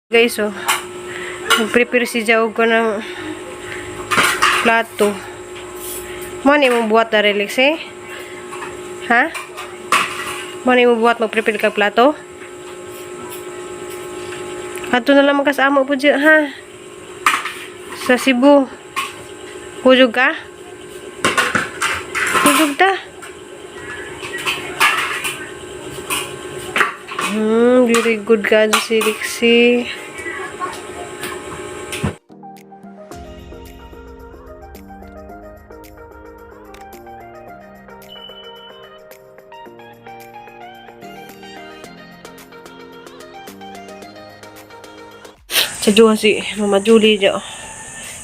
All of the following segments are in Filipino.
Guys, oh. Nag-prepare si Jao ko ng plato. Mani mo buhat na relax eh? Ha? Mani mo buhat mag-prepare ka plato? Ato na lang magkasama po dyan, ha? Sa Cebu. Kujog ka? Kujog ta? Very good ka si Lixie. Sa Diyo si Mama Julie dyan.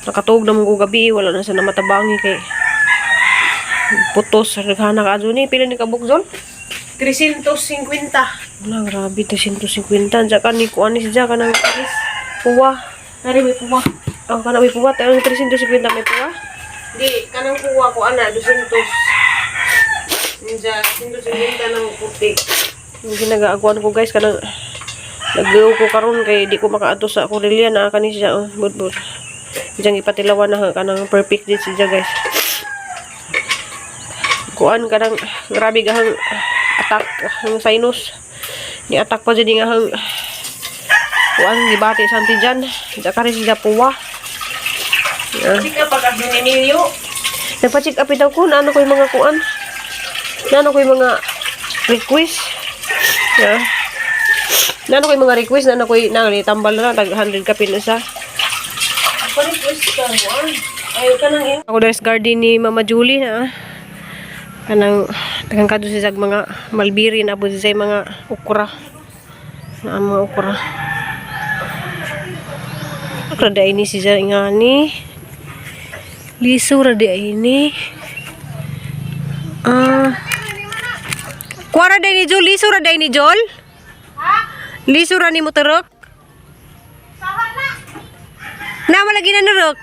Nakatuog na mong gabi. Wala na sa namatabangi kay putos. Naghana ka dyan eh. Pila ni kabukzol? 350. Wala, grabe. 350. Diyan ka ni kuan ni siya ka ng puwa. Nari may puwa. Ang kana may puwa. Tayo 350 may puwa. Di, kanang puwa ko ana. 200. Diyan, 150 ng puti. Yung ginagaaguan ko guys. Kanang nag-go ko karon kay di ko makaato sa Cordelia na kani siya oh, budbud. Diyan ipatilawan na kanang perfect dit siya guys. Kuan kanang grabe gahang attack ang sinus. Ni attack pa jud nga hang kuan gibati santi diyan. Diyan kare siya puwa. Check up pag adun niyo. Nagpa-check up itaw ko ano ko yung mga kuan. Ano ko yung mga request. Yeah. Nano ko yung mga request na ako tambal na tag 100 ka pinasa. Ako request ka mo. Ayo kanang in. Ako deres garden ni Mama Julie na. Kanang tagang kadu sa mga malbiri na abot sa mga okra. Na mga okra. Rada ini siya ingani. Liso rada ini. Kuara day ni Jol, liso rada ini Jol. Lisura ni mo teruk? Nama lagi na neruk?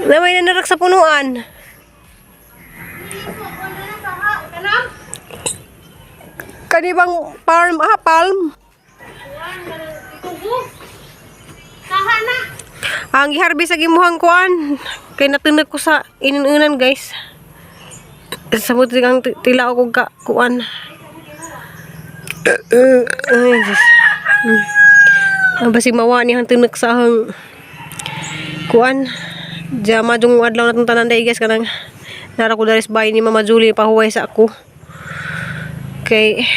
Nama na neruk sa punuan? Kanibang palm, palm? Ang giharbi sa gimuhang kuan. Kaya natunog ko sa inunan guys. Samot kang tila ako ka kuan. Ay, Diyos. Basi mawa ni hang tunog sa hang kuan. Diya madung adlaw natong tanan day guys kanang nara ko daris bahay ni Mama Julie pahuway sa ako. Kay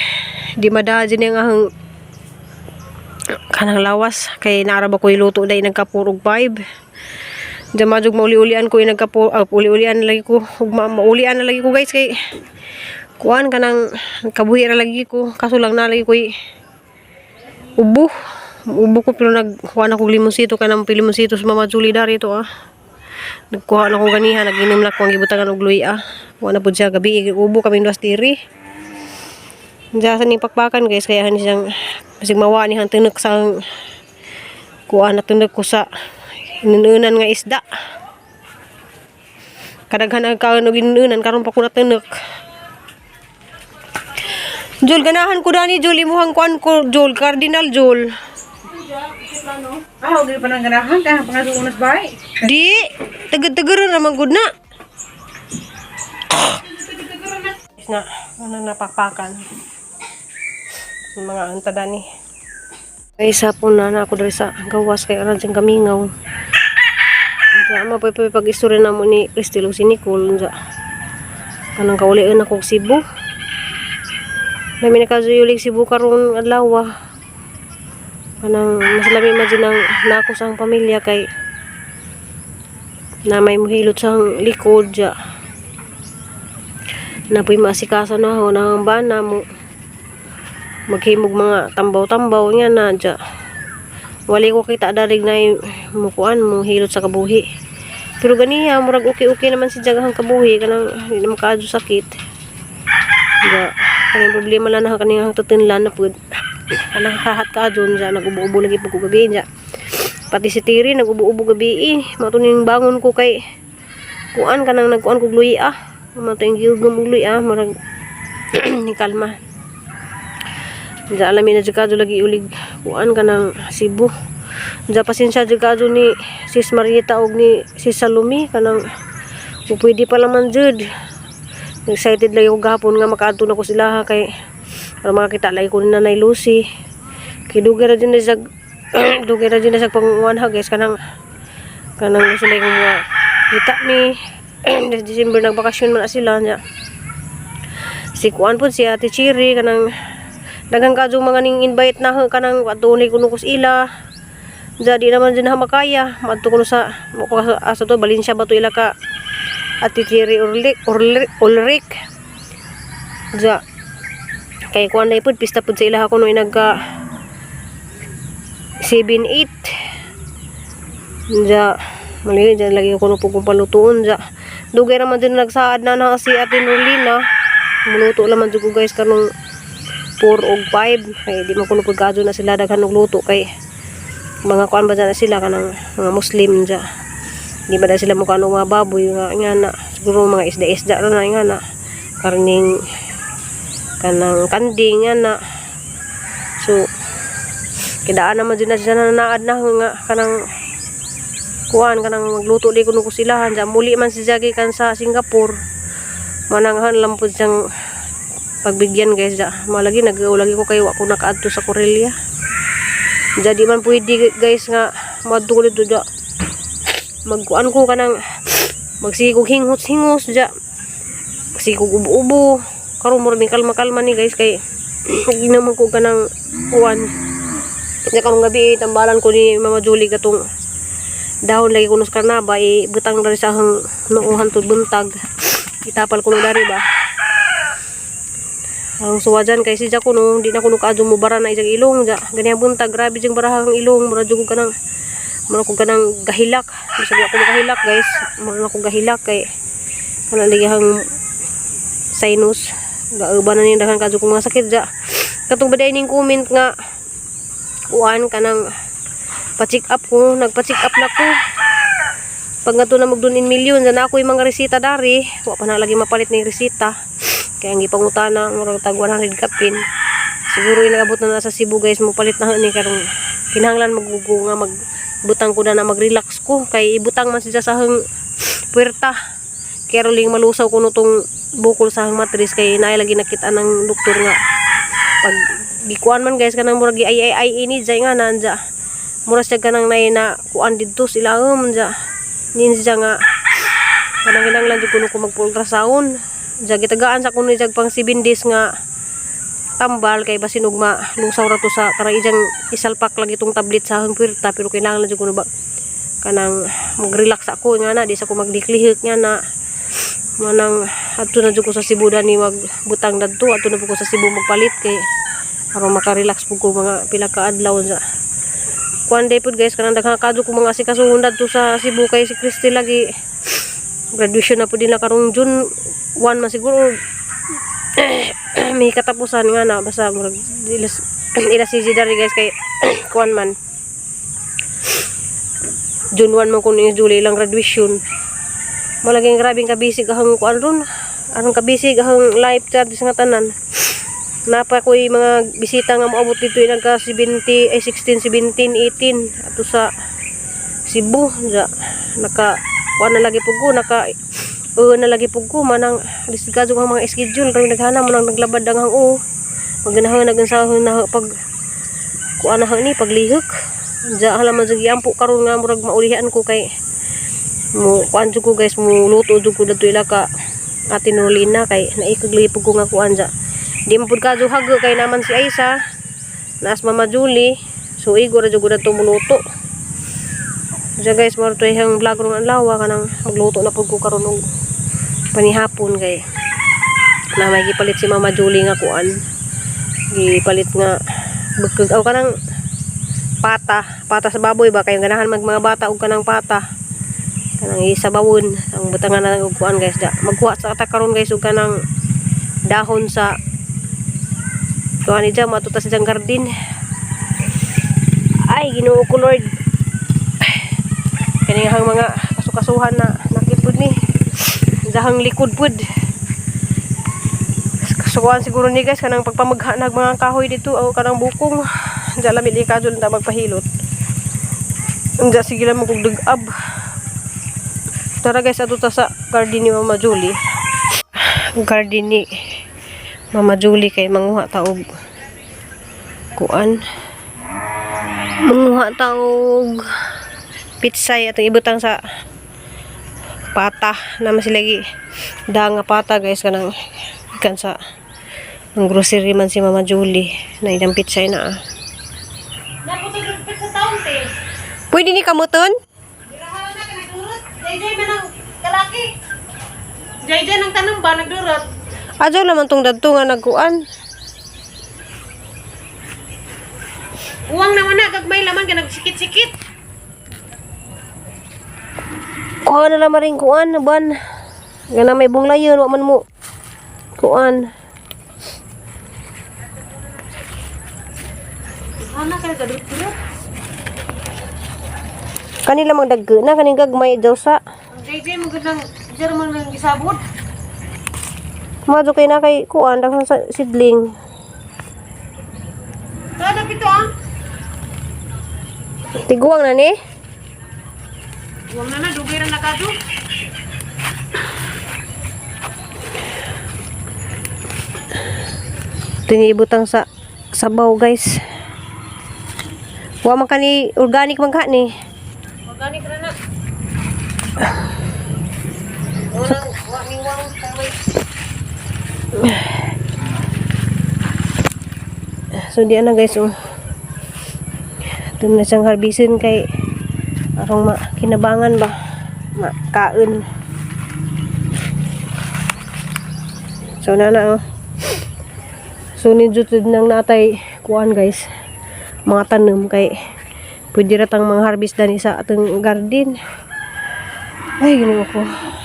di madaha din nga hang kanang lawas kay nara ba ko iluto day nagkapurog 5. Diyan majug mauli-ulian ko yung uli-ulian lagi ko maulian na lagi ko guys kay kuan kanang kabuhi ra lagi ko kaso lang na lagi ko ubo ko pero nagkuha na ko limonsito kanang pilimonsito sa Mama Julie dari ito nagkuha na ko ganiha naginom na ko ang gibutangan og luy wala pud siya gabi ubo kami duas diri diyan sa ni pakpakan guys kaya hani siyang basig mawa ni hang tunog sa kuan na tunog ko sa inunan nga isda. Kadaghan ang kanog inunan karon pa ko natunog. Jol ganahan ko dani Jol imuhang kuan ko Jol Cardinal Jol. Ah, dili pa nang ganahan ka pangasunas bay. Di teged-teged naman gud na. Na ano napakpakan. Mga anta dani. Isa po na ako dari sa gawas kay aran sing kamingaw. Diya mapay-pag-istorya na mo ni Cristelo si Nicole diya. Kanang kaulian ako Cebu. Dami nakazuyulig Cebu karon adlaw. Kanang mas lami man din ang nako sa pamilya kay na may muhilot sa likod diya. Napoy maasikaso na ho nang bana mo. Maghimog mga tambaw-tambaw nga na dya. Wali ko kita darig na mukuan mo hilot sa kabuhi. Pero ganiya, murag okay naman si Jagahang kabuhi. Kanang hindi naman kaadyo sakit. Dya, kanang problema lang na kanang tutunlan na po. Kanang kahat kaadyo dya, nag-ubo-ubo lagi po ko gabi dya. Pati si Tiri, nag-ubo-ubo gabi matuning bangon ko kay kuan kanang nagkuan ko gluy Matuning giyugam ugluy murag ni kalma. Ja alamin na jud lagi ulig kuan ka ng Cebu. Ja pasensya jud ni Sis Marieta og ni Sis Salome kanang pwede pa laman jud. Excited lang yung gahapon nga makaadto na ko sila kay para makakita lagi ko ni Nanay Lucy. Kay dugay ra din na sa dugay ra din na sa panguwan ha guys kanang gusto na yung mga kita ni December nagbakasyon man na sila nya. Si kuan po si Ate Chiri kanang daghang kadyo mga ning invite na kanang atunay kuno kus ila. Jadi naman din ha makaya madto kuno sa asa to Valencia ba to ila ka Ate Chiri Ulrich. Ja kay kuan na pud pista pud sa ila kuno nagka 7-8. Ja mali dyan lagi kuno pud kung palutuon ja. Dugay naman din nagsaad na si Ate Norlina. Muluto naman jud ko guys kanong 4 og 5 kay di man kuno pud kadyo na sila daghan og luto kay mga kuan ba na sila kanang mga Muslim ja. Di ba na sila mo kanong mga baboy nga na siguro mga isda-isda ra na nga na karning kanang kanding nga na. So kidaan naman din na sila nanaad na nga kanang kuan kanang magluto di kuno ko silahan ja muli man si Jagi kan sa Singapore mananghan lang pud siyang pagbigyan guys ja malagi nag-ulagi ko kay wa ko nakaadto sa Corelia. Jadi man pwede guys nga madto dito ja magkuan ko kanang magsigog hinghos ja magsigog ubo-ubo karon mo rin kalma-kalma ni guys kay hindi naman ko kanang kuan nya karong gabi tambalan ko ni Mama Julie katong dahon lagi kuno sa karnaba butang dari sa hang nuuhan to buntag itapal kuno dari ba ang suwajan kay si kuno di na kuno kaadto mo bara na isang ilong ja ganyan buntag grabe jeng barahang ilong mura jud ko kanang gahilak sabi ako gahilak guys mura ako gahilak kay kanang ligahang sinus gauban na ni daghan kadto kong mga sakit ja katong baday ning comment nga kuan kanang pa-check up ko nagpa-check up na ko pag nga to na magdun in million na ako yung mga resita dari wa pa na lagi mapalit ni resita kaya ang ipangutana murag tag 100 kapin siguro inabot na sa Cebu guys mo palit na ni karong kinahanglan magugo nga magbutang ko na mag-relax ko kay ibutang man siya sa hang puwerta kaya ring malusaw ko no tong bukol sa hang matris kay naay lagi nakita ng doktor nga pag gikuan man guys kanang murag ay ini jay nga nanja mura siya kanang nay na kuan didto sila ja ninja nga kanang kinahanglan jud kuno ko mag-ultrasound ja gitagaan sa kuno jag pang 7 days nga tambal kay basin og malusaw ra to sa karang ijang isalpak lagi tong tablet sa hang puwerta pero kinahanglan jud kuno ba kanang mag-relax ako nga na di sa ko magdiklihik nga na manang adto na jud ko sa Cebu dani magbutang dadto adto na po ko sa Cebu magpalit kay aron maka-relax pud ko mga pila ka adlaw sa kuan day pud guys kanang daghang kadto ko mga asikasuhon dadto sa Cebu kay si Christy lagi graduation na pud nila karong June 1 man siguro may katapusan nga na basta murag ila si dari guys kay kuan man June 1 man kuno July lang graduation malaging grabing kabisig ahang kuan ron aron kabisig ahang live chat sa tanan napa ko mga bisita nga moabot dito nagka 16 17 18 ato sa Cebu ja naka kuan na lagi pug ko naka na lagi pug ko manang disgado ang mga schedule ron naghana mo nang naglabad ang maganahan nagansahon na pag kuan na ni paglihok ja hala man jud giampo karon nga murag maulihan ko kay mo kuan jud ko guys mo luto jud ko dadto ila ka Ate Norlina kay naikaglipog ko nga kuan ja di man pud kadyo hago kay naman si Aisa naas Mama Julie so igor jud ko dadto muluto ja guys maro to hang vlog ron lawa kanang magluto na pud ko karon og panihapon kay na may gipalit si Mama Julie nga kuan gipalit nga bukog aw kanang pata sa baboy ba kay ganahan mga bata og kanang pata kanang isabawon ang butangan na og kuan guys da magkuha sa ata karon guys og kanang dahon sa kuan ni jam atuta sa garden ay Ginoo ko Lord kani hang mga kasukasuhan na nakipod ni dahang likod pud So kuan siguro ni guys kanang pagpamagha nag mga kahoy dito o kanang bukong. Diya lamit ikadol na magpahilot. Diya sige lang magdugab. Tara guys ato ta sa garden ni Mama Julie. Garden ni Mama Julie kay manguha ta og kuan. Manguha ta og pitsay atong ibutang sa pata naman sila lagi nga pata guys kanang ikan sa ang grocery man si Mama Julie na idang pitsay na Naputol yung pizza taon, te. pwede ni kamuton? Dirahan na ka nagdurot. Jay man ang kalaki. Jay ang tanong ba nagdurot? Adyo naman tong dadto nga nagkuan Uwang naman na, gagmay laman ka nagsikit-sikit. kuha na lang maring kuan ban nga na may bunglayon wa man mo kuan Ano ka nagdurot? kanila magdagge na kaning gagmay daw sa Ang Jay mo gandang German ng gisabot. madyo kay na kay kuan daghang sa sidling Tada pito ah. tiguang na ni Uwang na dugay rin nakado. tinibutang sa sabaw guys wa man kani organic man ka ni Organic na na. Unang wang kaway. so di na guys oh ito na siyang harbisin kay arong kinabangan ba makaon so na oh so nidjutid nang natay kuan guys mga tanom kay pwede ratang mga harvest dani sa atong garden ay ginoo ko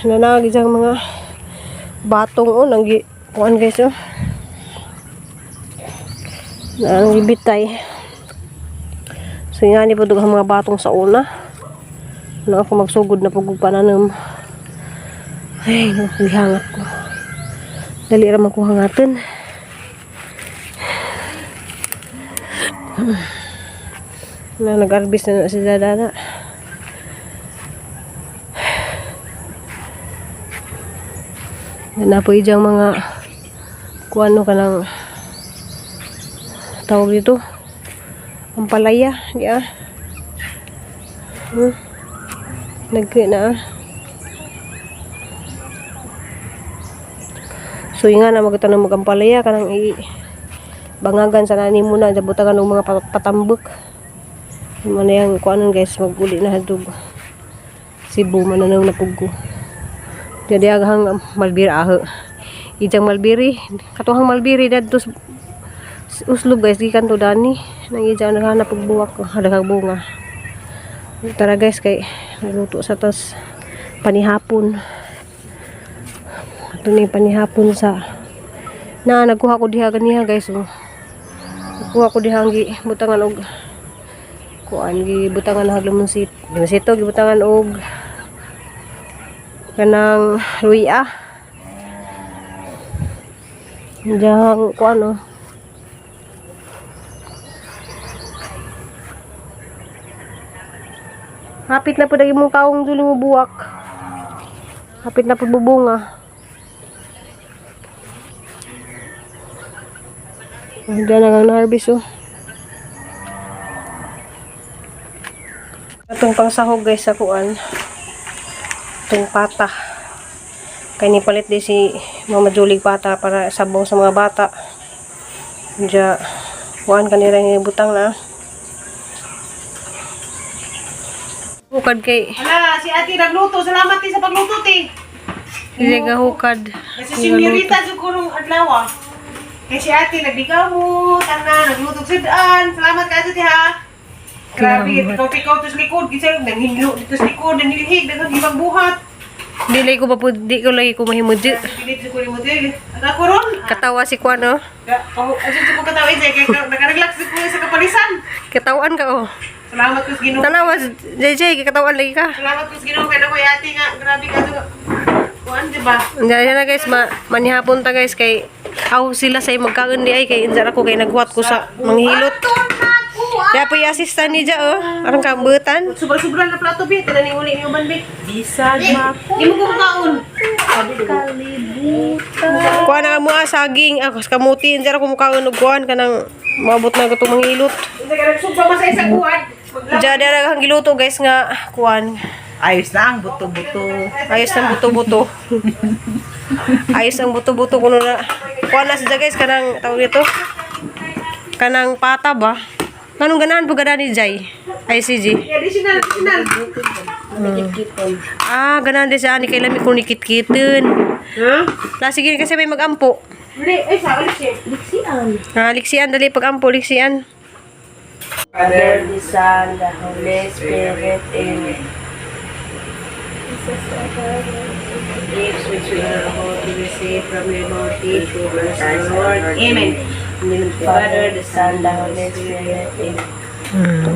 nanagi sang mga batong oh nang kuan guys oh nang ibitay so nga ni po ang mga batong sa una na ako magsugod na pagod pananam ay nakulihangat ko dali raman ko hangatan na nag-arbis na si Dada na po ijang mga kuano ka ng tawag dito ang palaya ya nagkaya na so yung nga na magtanong magampalaya kanang bangagan sa nani muna dabutangan ng mga patambok man yang kuanon guys maguli na hadug Cebu mananaw na pugo jadi aghang malbiri ijang malbiri katuhang malbiri dadto uslog guys gikan to dani nang ijang naghanap og buwak hadaghang bunga tara guys kay naluto sa tas panihapon ito ni panihapon sa na nagkuha ko diha ganiha guys oh. Nagkuha ko diha gi butangan og kuan gi butangan haglamon sito gi butangan og kanang ruya jang kuan oh. Hapit na po dagi mong kaong duli mo buwak. Hapit na po bubunga. Diyan na harvest oh. Itong pangsahog guys sa kuan. Itong pata. Kaya nipalit din si Mama Julie pata para sabaw sa mga bata. Diyan kuan kanila yung butang na. Hukad kay. Hala, si ate nagluto. Salamat din sa pagluto, ti. Hindi nga hukad. Kasi si Mirita sigurong adlaw. Kaya si ate nagdigamot, nagluto sidaan. Salamat ka ate, ha. Grabe, tikaw-tikaw to sa likod. Kasi nanghinlo dito sa likod, nanilihig, naging buhat. Di ko lagi ko mahimudyo. Pilit ko yung model. At ako ron. Katawa si Kuan oh. Asin ko katawin siya. Kaya nakarelax ko sa kapalisan. Katawan ka oh. Salamat ko sa Ginoo. Tanawa, JJ, katawan lagi ka. Salamat ko sa Ginoo. Kaya na ko ate nga. Grabe ka. Kuan, di ba? Diyan na guys, manihapon ta guys kay aw sila say magkaon di ay kay injar ako kay naghuwat ko sa manghilot. Kaya po i-assistan ni Ja oh, arang kambutan. Sobra-sobra na plato, bi. Tanan ni uli ni uban, bi. Bisag mako. Di mo ko kaon. Kalibutan. Kuha na mo saging, ako kamuti injar ako mukaon og kuan kanang maabot na gato manghilot. Isa ka nagsugba masay sa kuwan. Ja dara kang giluto guys nga kuan. Ayos na ang buto-buto. Ayos ang buto-buto. Ayos ang buto-buto kuno na. Kuha na siya guys kanang tawag dito. Kanang pata ba? Anong ganahan po ganahan ni Jai? ICG. Additional. Ah, ganahan din siya. Ni kay lami kung nikit-kitin. Ha? Sige kasi may mag-ampo. Hindi, ay sa ulit siya. Liksian, dali pag-ampo, liksian. Father, the Son, the Holy Spirit, Amen. Gifts which we are about to receive from your bounty to bless our Lord. Amen. In the name of the Father, the Son, the Holy Spirit, Amen.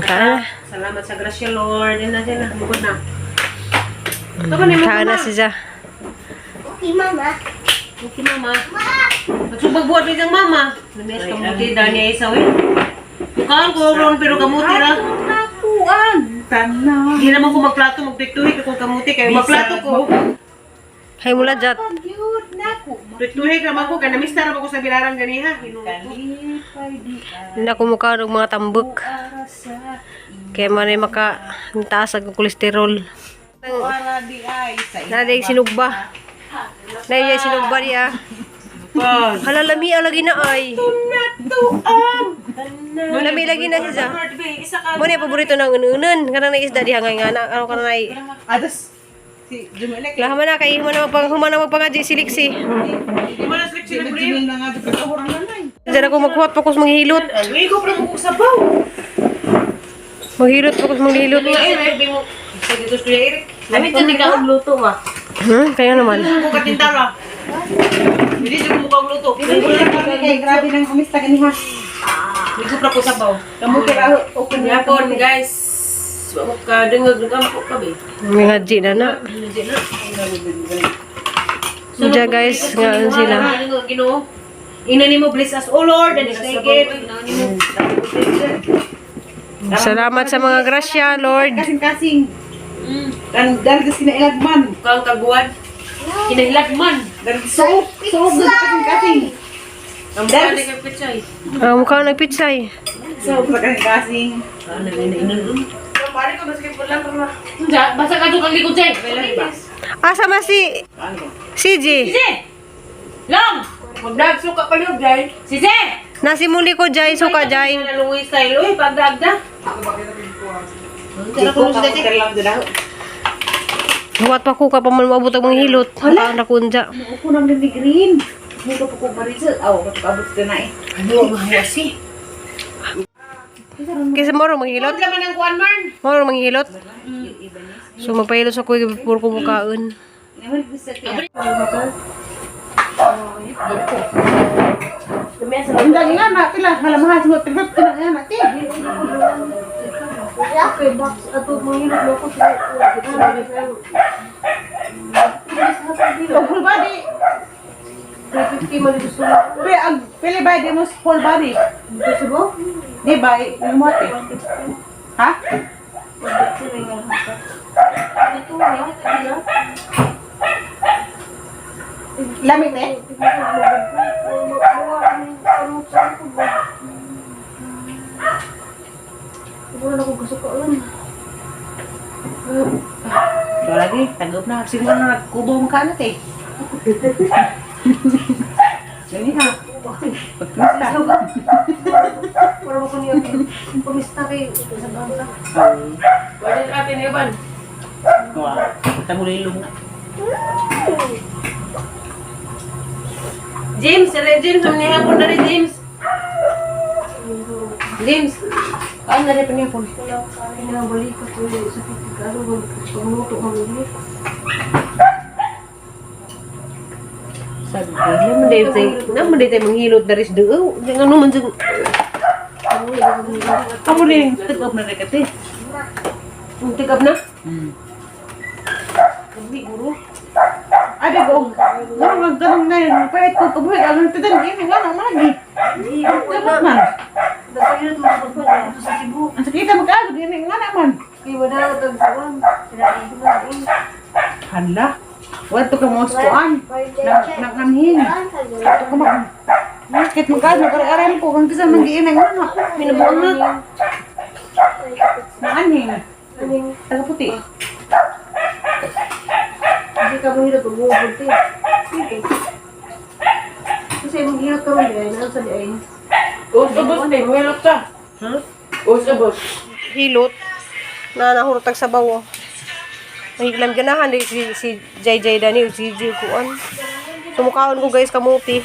Kaana. Salamat sa grasya, Lord. Yan na, yan na. Bukod na. Ito ba ni mo, Kaana mama? siya. Okay, mama. Nagsubag buhat ni kang mama. Namias kamuti dahil niya isaw eh. Bukaan ko ron pero kamuti ra. Nakuan. Tanaw. Hindi naman ko magplato, magpiktuhi kung kamuti. Kaya magplato ko. Hay mula jat. Pagyud naku. Piktuhi naman ko. Kaya namistar ako sa bilarang ganiha. Kalipay di Hindi na kumukaon og mga tambok. arasa. Kaya man ay maka taas ang kolesterol. Para di ay sa Naday sinugba. Naday sinugba niya. Pag. Halalami lagi na ay. Lami lagi na siya. Mo na paborito ng ununan. Kanang na isda diha nga na ano kanang ay. Ados si Jumelek. Laha man na kay humana magpangaji siliksi. Di mo na slik sila pre. Jumel na nga dito orang nanay. Diyan ako magkuhat pa ko sa manghilot. Ligo pa mo sa baw. Maghilot pa ko sa manghilot. Nga eh, may mo. Sa dito sa Kuya Eric. Lamit na ka ang luto ma. Kaya naman. Hindi mo katintara. Hindi ko mukhang luto. Kay grabe nang kumista ganiha. Ligo pa ko sa baw. Kamu kira open Kanya po guys. Wag ka dengag ng ampo ka be. May ngaji na na. Diyan guys, nga sila. Ginoo. Inani mo bless us, O Lord, and stay good. Salamat sa mga grasya, Lord. kasing-kasing. Kan dal ka sinailagman. Kang kaguan. Kinahilagman. Dal suot na kasing-kasing. Ang dali ka pichay. Mukha nagpitsay. Suot na kasing-kasing. Ano ina. Pare ko basketball lang pa. Basta ka kang likod jay. Asa ma si CJ? Sisi! Long! Magdag suka pa liog jay. Sisi! Nasi muli ko jay, suka jay. Nalungoy style. Uy, pagdagda. Di ko lang dala. Huwat pa ko ka pa man maabot ang mga hilot. Ang nakunja. Ako nang ni green. Hindi ko po marizel. Aw, kapabot na eh. Ano ang mahayasi? Kasi moro mga hilot. Hilot naman ang kuan man. Moro mga hilot. So magpahilot sa kuya, puro ko mukaon. Ang dali nga na kila halamahas mo tigap ka na natin. Whole body. Pili ba di mo whole body? Di ba? Yung mo ate? Ha? Lamig na eh? So lagi, tanggap na. Siguro na nagkubong ka natin. Yan ha. Pagpista. Para ko niya pumista kay sa bangka. Pwede natin iban. Wah, tagulilong na. James, James, ang hapon na rin, James. James, ano na rin panihapon? Wala ka na balik ka ko sa pagkaro pagluto mo ni. Sabi, naman din tayo manghilot na rin doon. Ano man dyan? Kamu rin, tigap na rin kati. Ang tigap na? Hmm. Hindi, guro. Ay, Ada ko. Ganun na yun. Pahit ko kabuhi. Alam ito din. Hindi nga naman lagi. Dapat man. Nagpahirap mo ako ito sa Cebu. Ang sakita magkado. Hindi nga naman. Kaya wala ako tagpuan. Sinabi ko na rin. Hala. Wato ka mo skuan. Nanganhin. Wato ka mo. Bakit magkado? Kare-aran po. Kung kasi manggiin ang ano. Minabuang na. Nanganhin. Taga-puti. Hindi ka mahirap mag-uubod eh. Sige. Kasi maghirap ka rin eh. Nasa di ay. Usabos din. Wilot ka. Ha? Usabos. Hilot na nahurutag sa bawo. Mahiglam ganahan di si JJ Dani si JJ kuan. Sumukaon ko guys kamuti.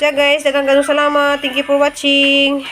Diyan guys, daghang ganong salamat. Thank you for watching.